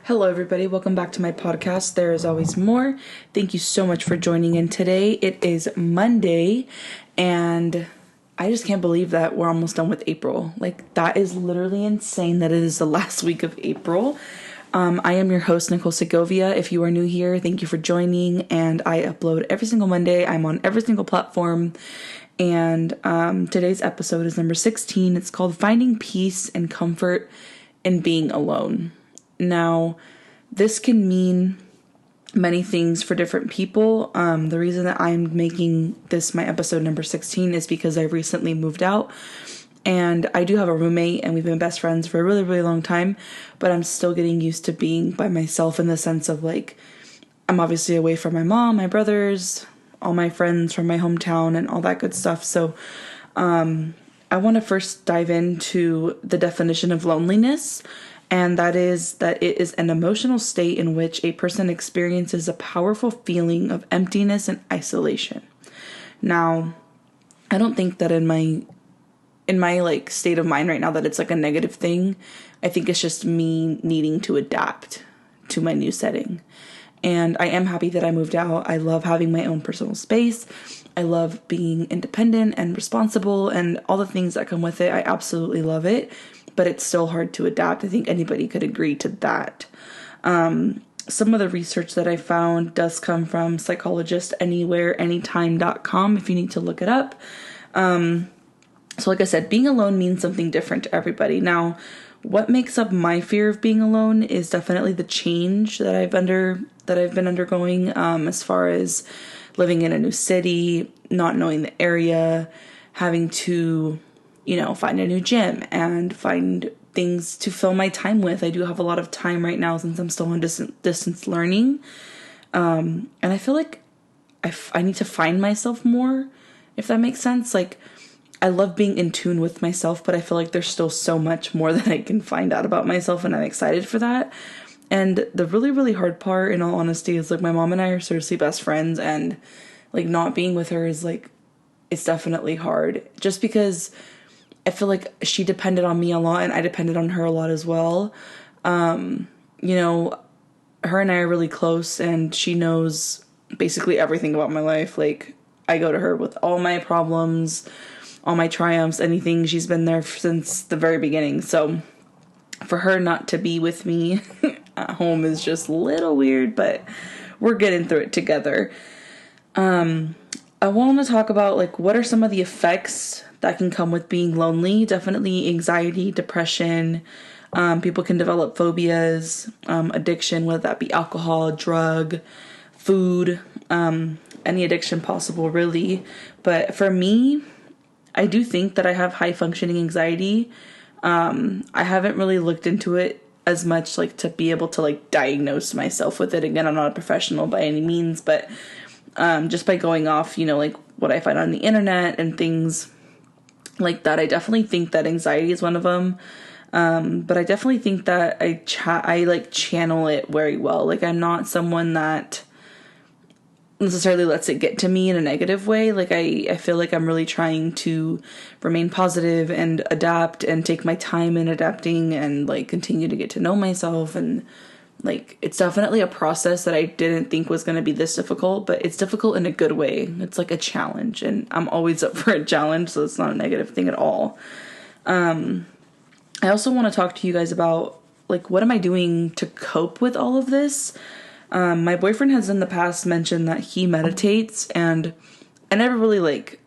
Hello, everybody. Welcome back to my podcast. There is always more. Thank you so much for joining in today. It is Monday, and I just can't believe that we're almost done with April. Like, that is literally insane that it is the last week of April. I am your host, Nicole Segovia. If you are new here, thank you for joining, and I upload every single Monday. I'm on every single platform, and today's episode is number 16. It's called Finding Peace and Comfort in Being Alone. Now, this can mean many things for different people. The reason that I'm making this my episode number 16 is because I recently moved out, and I do have a roommate, and we've been best friends for a really, really long time, but I'm still getting used to being by myself in the sense of, like, I'm obviously away from my mom, my brothers, all my friends from my hometown, and all that good stuff. So, I want to first dive into the definition of loneliness. And that is that it is an emotional state in which a person experiences a powerful feeling of emptiness and isolation. Now, I don't think that in my like state of mind right now that it's like a negative thing. I think it's just me needing to adapt to my new setting. And I am happy that I moved out. I love having my own personal space. I love being independent and responsible and all the things that come with it. I absolutely love it. But it's still hard to adapt. I think anybody could agree to that. Some of the research that I found does come from psychologistanywhereanytime.com if you need to look it up. So like I said, being alone means something different to everybody. Now, what makes up my fear of being alone is definitely the change that I've been undergoing, as far as living in a new city, not knowing the area, having to find a new gym and find things to fill my time with. I do have a lot of time right now since I'm still on distance learning. And I feel like I need to find myself more, if that makes sense. Like, I love being in tune with myself, but I feel like there's still so much more that I can find out about myself, and I'm excited for that. And the really, really hard part, in all honesty, is like my mom and I are seriously best friends, and like not being with her is like, it's definitely hard. Just because I feel like she depended on me a lot and I depended on her a lot as well. Her and I are really close, and she knows basically everything about my life. Like, I go to her with all my problems, all my triumphs, anything. She's been there since the very beginning. So for her not to be with me at home is just a little weird, but we're getting through it together. I want to talk about, like, what are some of the effects that can come with being lonely. Definitely anxiety, depression. People can develop phobias, addiction, whether that be alcohol, drug, food, any addiction possible, really. But for me, I do think that I have high functioning anxiety. I haven't really looked into it as much, like, to be able to, like, diagnose myself with it. Again, I'm not a professional by any means, but just by going off, like, what I find on the internet and things like that, I definitely think that anxiety is one of them. But I definitely think that I channel it very well. Like, I'm not someone that necessarily lets it get to me in a negative way. Like, I feel like I'm really trying to remain positive and adapt and take my time in adapting and, like, continue to get to know myself. And, like, it's definitely a process that I didn't think was going to be this difficult, but it's difficult in a good way. It's like a challenge, and I'm always up for a challenge, so it's not a negative thing at all. I also want to talk to you guys about, like, what am I doing to cope with all of this? My boyfriend has in the past mentioned that he meditates, and I never really, like,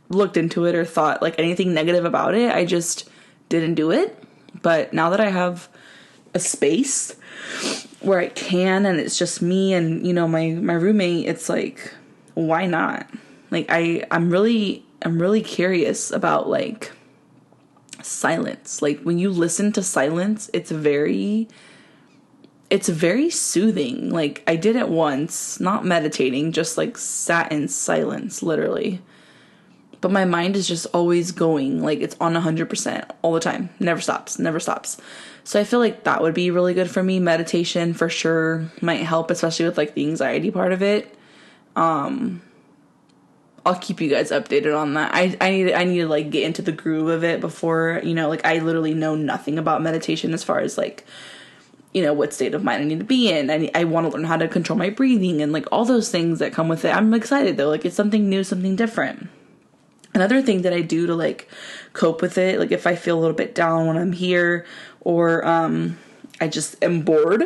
looked into it or thought, like, anything negative about it. I just didn't do it. But now that I have a space where I can, and it's just me and, my roommate, it's like, why not? Like, I'm really curious about, like, silence. Like, when you listen to silence, it's very soothing. Like, I did it once, not meditating, just, like, sat in silence, literally. But my mind is just always going, like, it's on 100% all the time. Never stops. So I feel like that would be really good for me. Meditation for sure might help, especially with, like, the anxiety part of it. I'll keep you guys updated on that. I need to, like, get into the groove of it before, like, I literally know nothing about meditation as far as, like, what state of mind I need to be in. I want to learn how to control my breathing and like all those things that come with it. I'm excited though. Like it's something new, something different. Another thing that I do to like cope with it, like if I feel a little bit down when I'm here or I just am bored,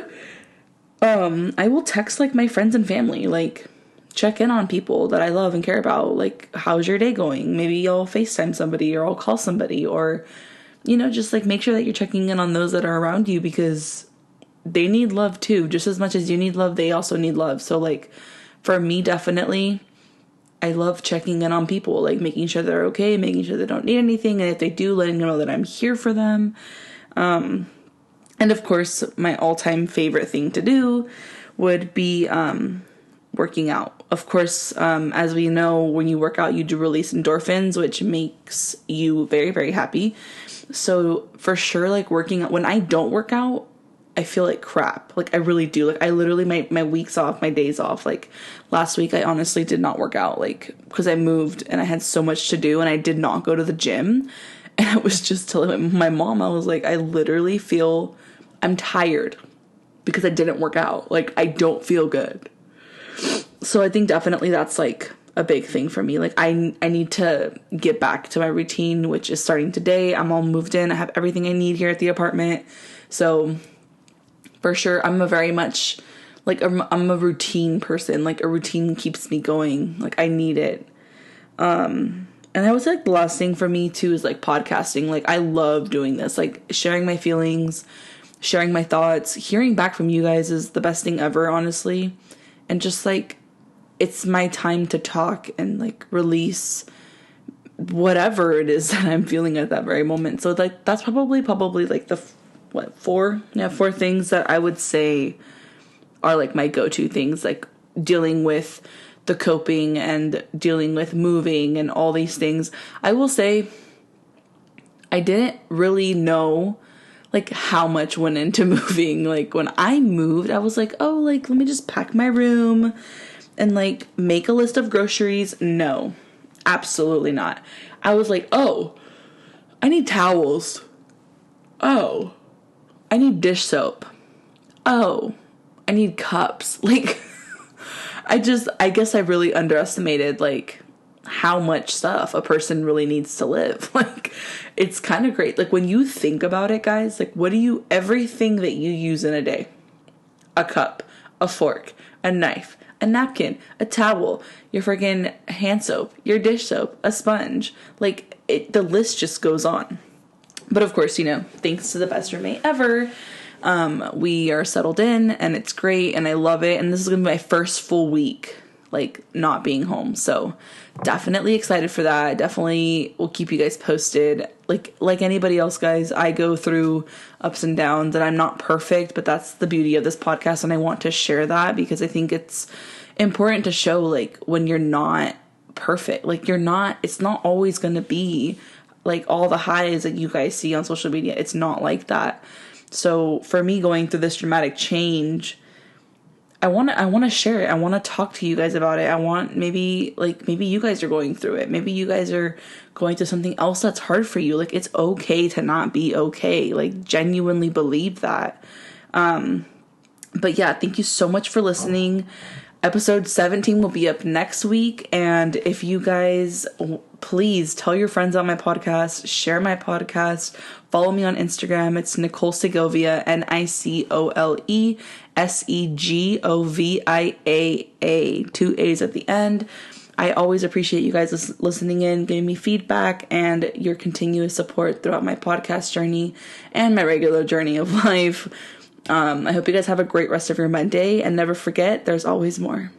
I will text like my friends and family, like check in on people that I love and care about. Like, how's your day going? Maybe I'll FaceTime somebody or I'll call somebody or, just like make sure that you're checking in on those that are around you because they need love too. Just as much as you need love, they also need love. So like for me, definitely, I love checking in on people, like making sure they're okay, making sure they don't need anything. And if they do, letting them know that I'm here for them. And of course, my all-time favorite thing to do would be working out. Of course, as we know, when you work out, you do release endorphins, which makes you very, very happy. So for sure, like working out, when I don't work out, I feel like crap. Like I really do. Like I literally, my weeks off, my days off, like last week, I honestly did not work out, like because I moved and I had so much to do and I did not go to the gym. And I was just telling my mom, I was like, I literally feel I'm tired because I didn't work out. Like I don't feel good. So I think definitely that's like a big thing for me. Like I need to get back to my routine, which is starting today. I'm all moved in. I have everything I need here at the apartment. So for sure, I'm a very much like I'm a routine person. Like a routine keeps me going. Like I need it. And I would say like the last thing for me too is like podcasting. Like I love doing this. Like sharing my feelings, sharing my thoughts, hearing back from you guys is the best thing ever, honestly. And just like it's my time to talk and like release whatever it is that I'm feeling at that very moment. So like that's probably like the four things that I would say are like my go-to things, like dealing with the coping and dealing with moving and all these things. I will say I didn't really know like how much went into moving. Like when I moved, I was like, oh, like let me just pack my room and like make a list of groceries. No, absolutely not. I was like, oh, I need towels. Oh, I need dish soap. Oh, I need cups. Like, I guess I really underestimated, like, how much stuff a person really needs to live. Like, it's kind of great. Like, when you think about it, guys, like, everything that you use in a day, a cup, a fork, a knife, a napkin, a towel, your friggin' hand soap, your dish soap, a sponge, like, the list just goes on. But of course, thanks to the best roommate ever, we are settled in and it's great and I love it. And this is going to be my first full week, like not being home. So definitely excited for that. Definitely will keep you guys posted. Like anybody else, guys, I go through ups and downs and I'm not perfect, but that's the beauty of this podcast. And I want to share that because I think it's important to show like when you're not perfect, like it's not always going to be like all the highs that you guys see on social media. It's not like that. So for me going through this dramatic change, I want to share it. I want to talk to you guys about it. I want maybe you guys are going through it. Maybe you guys are going through something else that's hard for you. Like it's okay to not be okay. Like genuinely believe that. But yeah, thank you so much for listening. Episode 17 will be up next week. And if you guys, please tell your friends on my podcast, share my podcast, follow me on Instagram. It's Nicole Segovia, NicoleSegovia, 2 A's at the end. I always appreciate you guys listening in, giving me feedback, and your continuous support throughout my podcast journey and my regular journey of life. I hope you guys have a great rest of your Monday, and never forget, there's always more.